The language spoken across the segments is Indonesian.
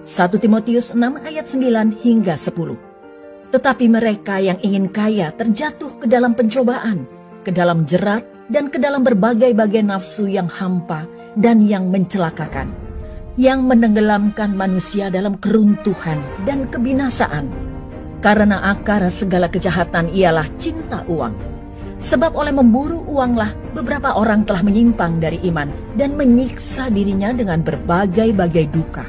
1 Timotius 6 ayat 9 hingga 10. Tetapi mereka yang ingin kaya terjatuh ke dalam pencobaan, ke dalam jerat, dan ke dalam berbagai-bagai nafsu yang hampa dan yang mencelakakan, yang menenggelamkan manusia dalam keruntuhan dan kebinasaan. Karena akar segala kejahatan ialah cinta uang. Sebab oleh memburu uanglah beberapa orang telah menyimpang dari iman dan menyiksa dirinya dengan berbagai-bagai duka.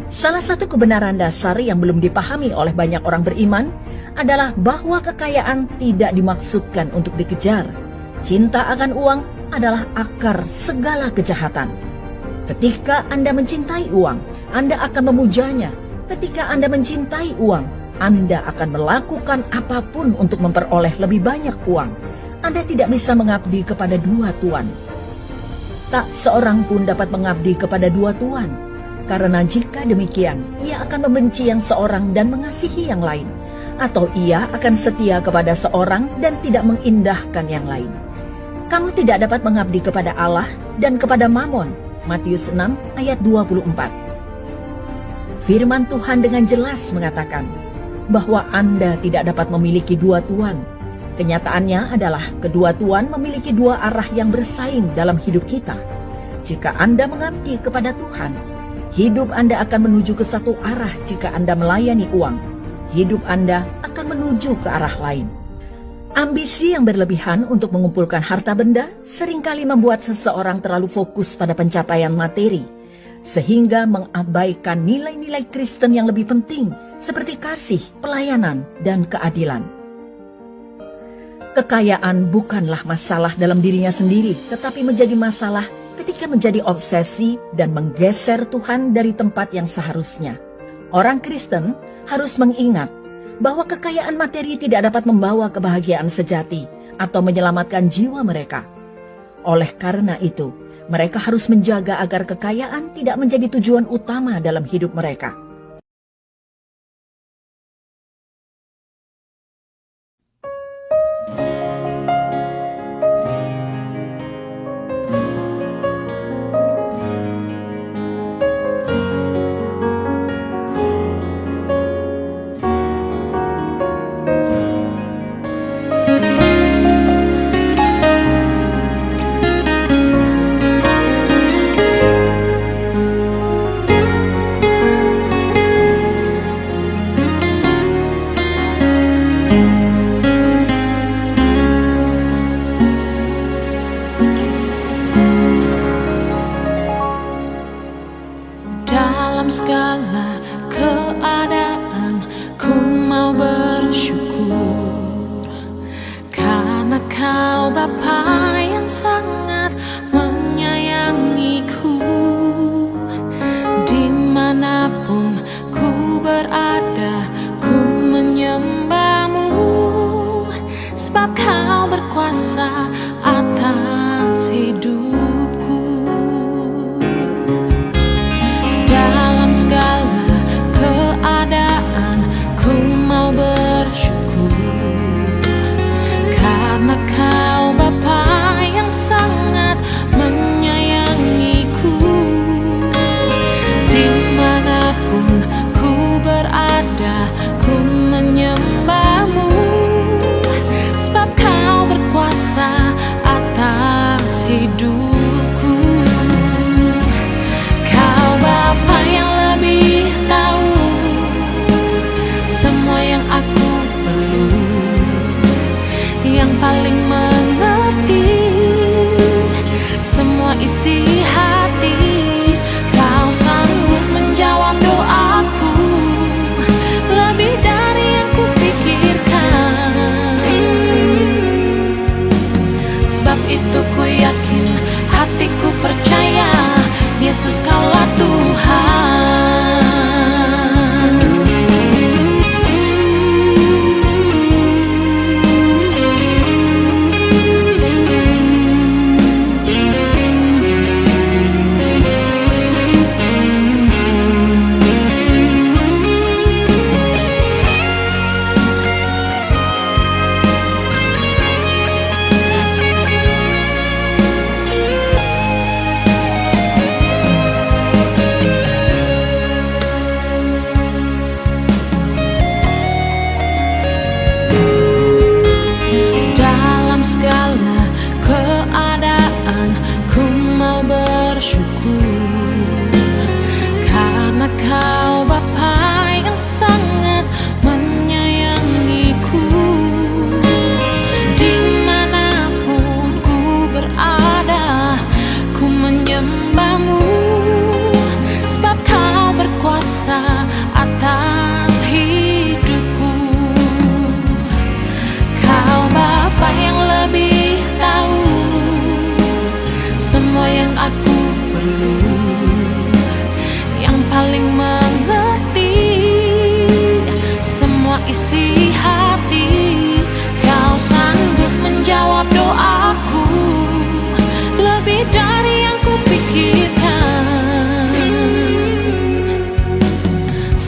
Salah satu kebenaran dasar yang belum dipahami oleh banyak orang beriman adalah bahwa kekayaan tidak dimaksudkan untuk dikejar. Cinta akan uang adalah akar segala kejahatan. Ketika Anda mencintai uang, Anda akan memujanya. Ketika Anda mencintai uang, Anda akan melakukan apapun untuk memperoleh lebih banyak uang. Anda tidak bisa mengabdi kepada dua tuan. Tak seorang pun dapat mengabdi kepada dua tuan. Karena jika demikian, ia akan membenci yang seorang dan mengasihi yang lain. Atau ia akan setia kepada seorang dan tidak mengindahkan yang lain. Kamu tidak dapat mengabdi kepada Allah dan kepada Mamon. Matius 6 ayat 24. Firman Tuhan dengan jelas mengatakan bahwa Anda tidak dapat memiliki dua tuan. Kenyataannya adalah kedua tuan memiliki dua arah yang bersaing dalam hidup kita. Jika Anda mengabdi kepada Tuhan, hidup Anda akan menuju ke satu arah. Jika Anda melayani uang, hidup Anda akan menuju ke arah lain. Ambisi yang berlebihan untuk mengumpulkan harta benda seringkali membuat seseorang terlalu fokus pada pencapaian materi, sehingga mengabaikan nilai-nilai Kristen yang lebih penting, seperti kasih, pelayanan, dan keadilan. Kekayaan bukanlah masalah dalam dirinya sendiri, tetapi menjadi masalah ketika menjadi obsesi dan menggeser Tuhan dari tempat yang seharusnya. Orang Kristen harus mengingat bahwa kekayaan materi tidak dapat membawa kebahagiaan sejati atau menyelamatkan jiwa mereka. Oleh karena itu, mereka harus menjaga agar kekayaan tidak menjadi tujuan utama dalam hidup mereka. Dalam segala keadaan ku mau bersyukur, karena Kau Bapa yang sangat menyayangiku. Dimanapun ku berada, ku menyembah-Mu, sebab Kau berkuasa atas hidupku. Segala keadaan ku mau bersyukur, karena Kau Bapa yang sangat menyayangiku. Dimanapun ku berada, ku menyembah-Mu, sebab Kau berkuasa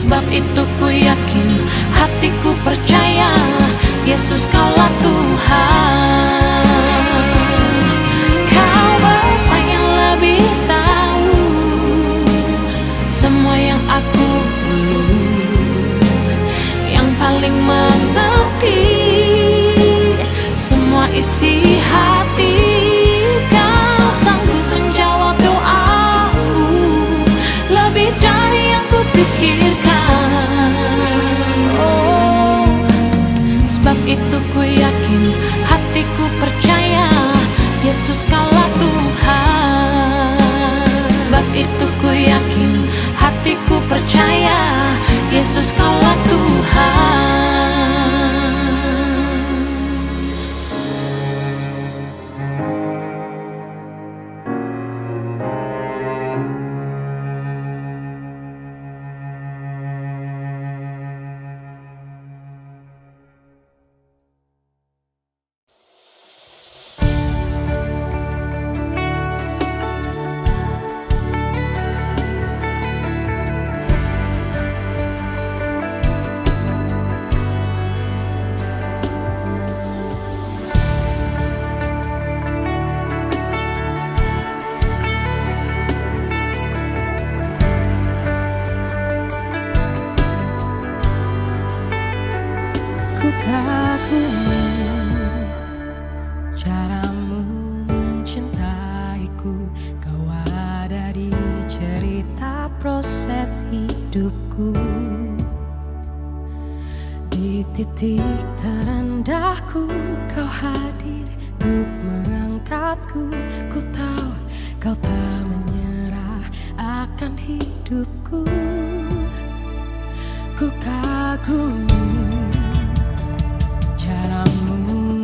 Sebab itu ku yakin, hatiku percaya, Yesus kaulah Tuhan. Kau Bapa yang lebih tahu semua yang aku perlu, yang paling mengerti semua isi hati. Kau sanggup menjawab doaku lebih dari yang ku pikirkan. Oh, sebab itu ku yakin, hatiku percaya, Yesus kaulah Tuhan. Sebab itu ku yakin, hatiku percaya, Yesus kaulah Tuhan. Ku kagumi caramu mencintaiku. Kau ada di cerita proses hidupku. Di titik terendahku kau hadir untuk mengangkatku. Ku tahu kau tak menyerah akan hidupku. Ku kagumi caramu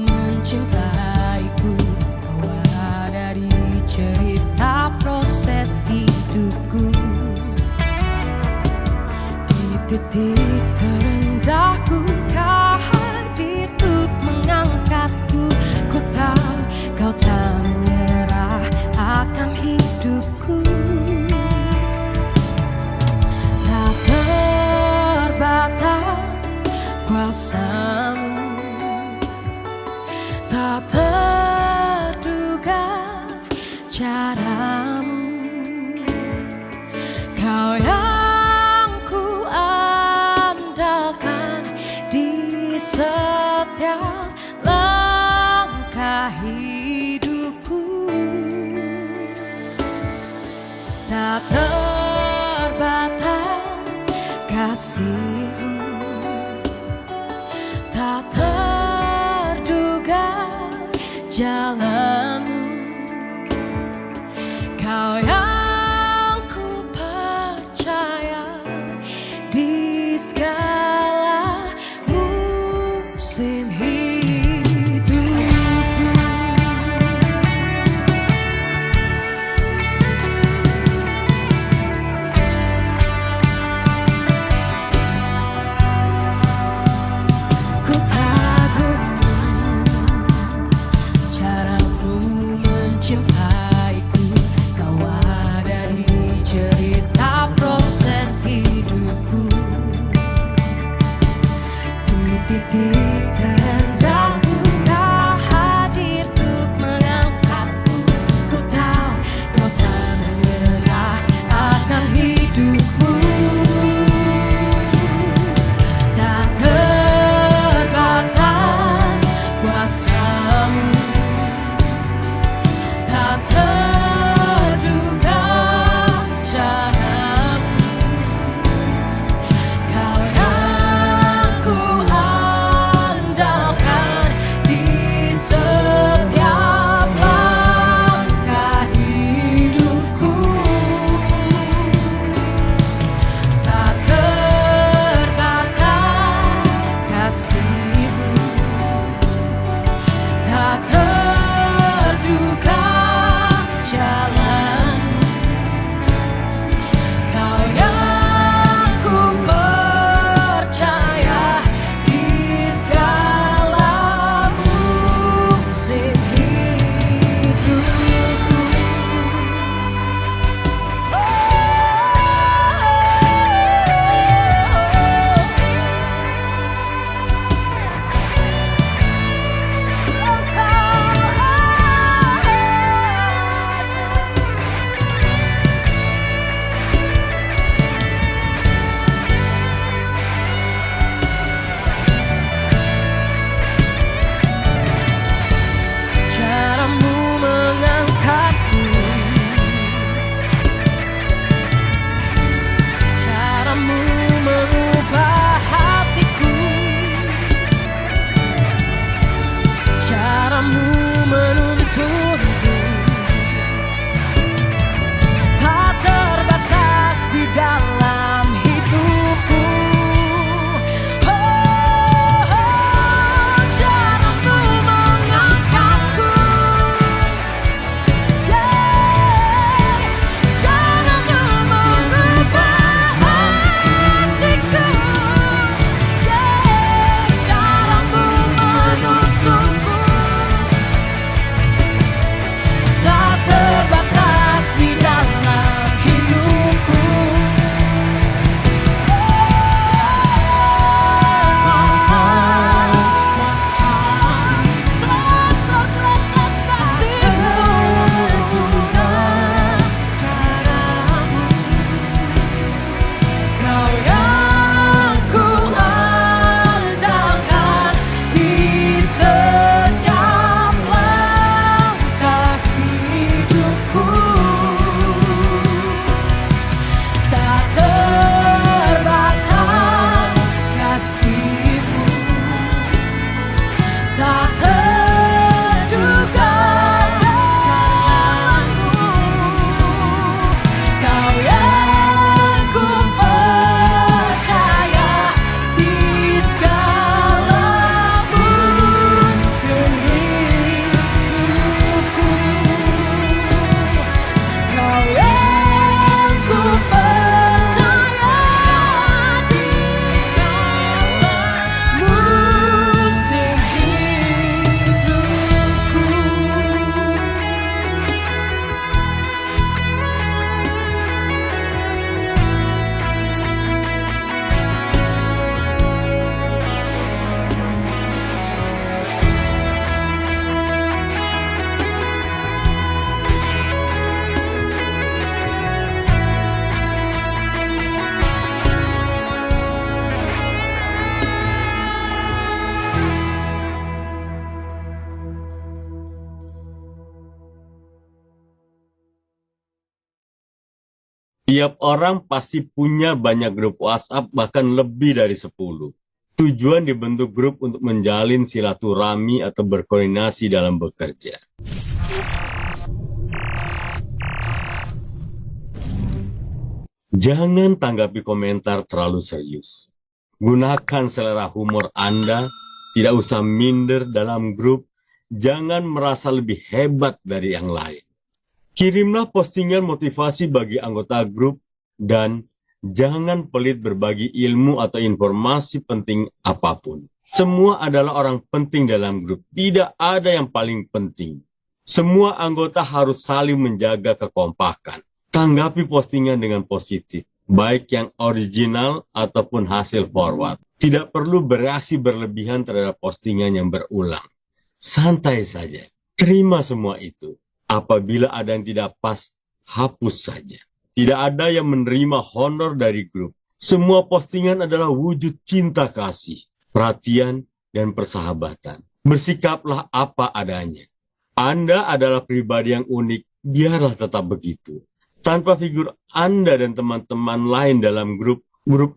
mencintaiku. Kau ada di cerita proses hidupku. Di titik terendahku kau hadir untuk mengangkatku. Ku tahu kau tak menyerah akan hidupku. Tak terbatas kuasamu, tak terduga caramu. Kau yang ku andalkan di setiap langkah hidupku. Tak terbatas kasih-Mu, tak terduga jalan-Mu. Kau yang ku percaya di segala musim hidupku. Ku kagumi caramu Tiap orang pasti punya banyak grup WhatsApp, bahkan lebih dari 10. Tujuan dibentuk grup untuk menjalin silaturahmi atau berkoordinasi dalam bekerja. Jangan tanggapi komentar terlalu serius. Gunakan selera humor Anda, tidak usah minder dalam grup, jangan merasa lebih hebat dari yang lain. Kirimlah postingan motivasi bagi anggota grup dan jangan pelit berbagi ilmu atau informasi penting apapun. Semua adalah orang penting dalam grup, tidak ada yang paling penting. Semua anggota harus saling menjaga kekompakan. Tanggapi postingan dengan positif, baik yang original ataupun hasil forward. Tidak perlu bereaksi berlebihan terhadap postingan yang berulang. Santai saja, terima semua itu. Apabila ada yang tidak pas, hapus saja. Tidak ada yang menerima honor dari grup. Semua postingan adalah wujud cinta kasih, perhatian, dan persahabatan. Bersikaplah apa adanya. Anda adalah pribadi yang unik, biarlah tetap begitu. Tanpa figur Anda dan teman-teman lain dalam grup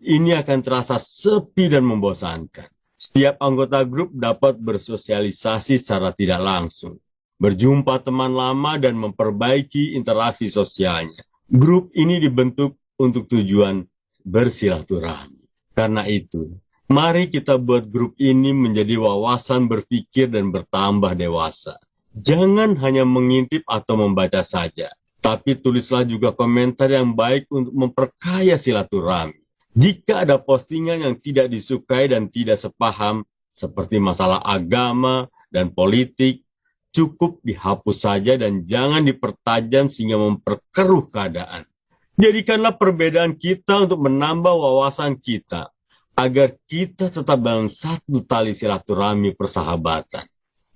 ini akan terasa sepi dan membosankan. Setiap anggota grup dapat bersosialisasi secara tidak langsung, berjumpa teman lama dan memperbaiki interaksi sosialnya. Grup ini dibentuk untuk tujuan bersilaturahmi. Karena itu, mari kita buat grup ini menjadi wawasan berpikir dan bertambah dewasa. Jangan hanya mengintip atau membaca saja, tapi tulislah juga komentar yang baik untuk memperkaya silaturahmi. Jika ada postingan yang tidak disukai dan tidak sepaham, seperti masalah agama dan politik, cukup dihapus saja dan jangan dipertajam sehingga memperkeruh keadaan. Jadikanlah perbedaan kita untuk menambah wawasan kita, agar kita tetap dalam satu tali silaturahmi persahabatan.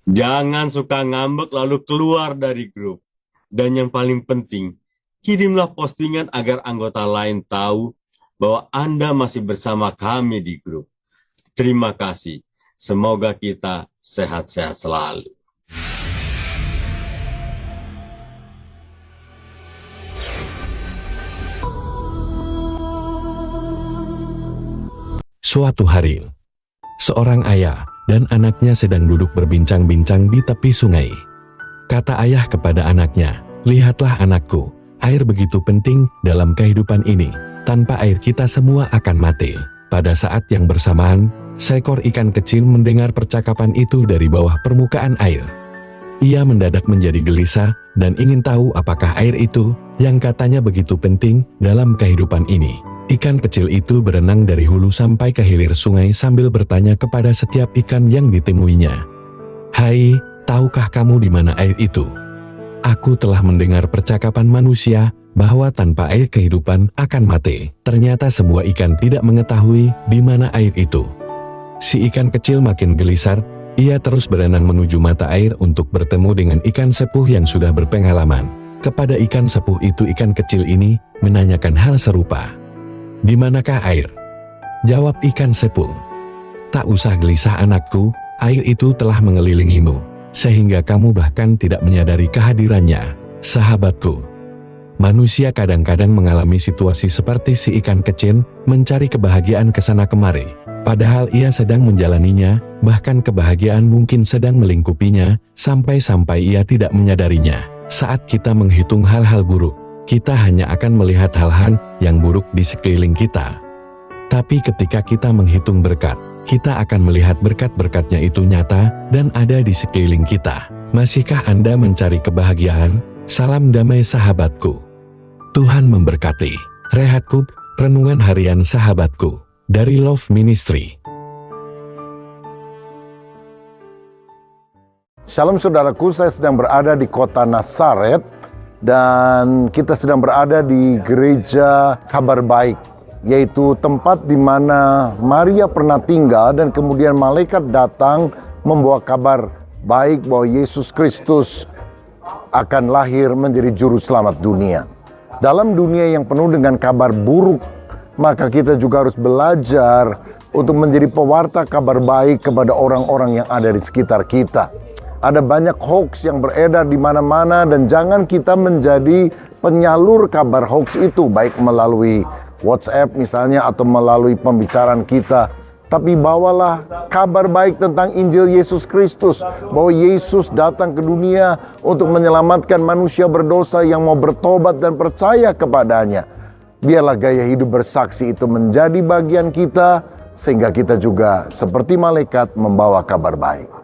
Jangan suka ngambek lalu keluar dari grup. Dan yang paling penting, kirimlah postingan agar anggota lain tahu bahwa Anda masih bersama kami di grup. Terima kasih. Semoga kita sehat-sehat selalu. Suatu hari, seorang ayah dan anaknya sedang duduk berbincang-bincang di tepi sungai. Kata ayah kepada anaknya, "Lihatlah anakku, air begitu penting dalam kehidupan ini. Tanpa air kita semua akan mati." Pada saat yang bersamaan, seekor ikan kecil mendengar percakapan itu dari bawah permukaan air. Ia mendadak menjadi gelisah dan ingin tahu apakah air itu yang katanya begitu penting dalam kehidupan ini. Ikan kecil itu berenang dari hulu sampai ke hilir sungai sambil bertanya kepada setiap ikan yang ditemuinya. "Hai, tahukah kamu di mana air itu? Aku telah mendengar percakapan manusia bahwa tanpa air kehidupan akan mati." Ternyata sebuah ikan tidak mengetahui di mana air itu. Si ikan kecil makin gelisar, ia terus berenang menuju mata air untuk bertemu dengan ikan sepuh yang sudah berpengalaman. Kepada ikan sepuh itu ikan kecil ini menanyakan hal serupa. "Di manakah air?" Jawab ikan sepuh. "Tak usah gelisah anakku, air itu telah mengelilingimu, sehingga kamu bahkan tidak menyadari kehadirannya." Sahabatku, manusia kadang-kadang mengalami situasi seperti si ikan kecil, mencari kebahagiaan kesana kemari. Padahal ia sedang menjalaninya, bahkan kebahagiaan mungkin sedang melingkupinya, sampai-sampai ia tidak menyadarinya. Saat kita menghitung hal-hal buruk, kita hanya akan melihat hal-hal yang buruk di sekeliling kita. Tapi ketika kita menghitung berkat, kita akan melihat berkat-berkatnya itu nyata dan ada di sekeliling kita. Masihkah Anda mencari kebahagiaan? Salam damai sahabatku. Tuhan memberkati. Rehat Kub, Renungan Harian Sahabatku, dari Love Ministry. Shalom saudaraku, saya sedang berada di kota Nazaret dan kita sedang berada di gereja Kabar Baik, yaitu tempat di mana Maria pernah tinggal dan kemudian malaikat datang membawa kabar baik bahwa Yesus Kristus akan lahir menjadi juru selamat dunia. Dalam dunia yang penuh dengan kabar buruk, maka kita juga harus belajar untuk menjadi pewarta kabar baik kepada orang-orang yang ada di sekitar kita. Ada banyak hoax yang beredar di mana-mana dan jangan kita menjadi penyalur kabar hoax itu, baik melalui WhatsApp misalnya atau melalui pembicaraan kita. Tapi bawalah kabar baik tentang Injil Yesus Kristus, bahwa Yesus datang ke dunia untuk menyelamatkan manusia berdosa yang mau bertobat dan percaya kepadanya. Biarlah gaya hidup bersaksi itu menjadi bagian kita, sehingga kita juga seperti malaikat membawa kabar baik.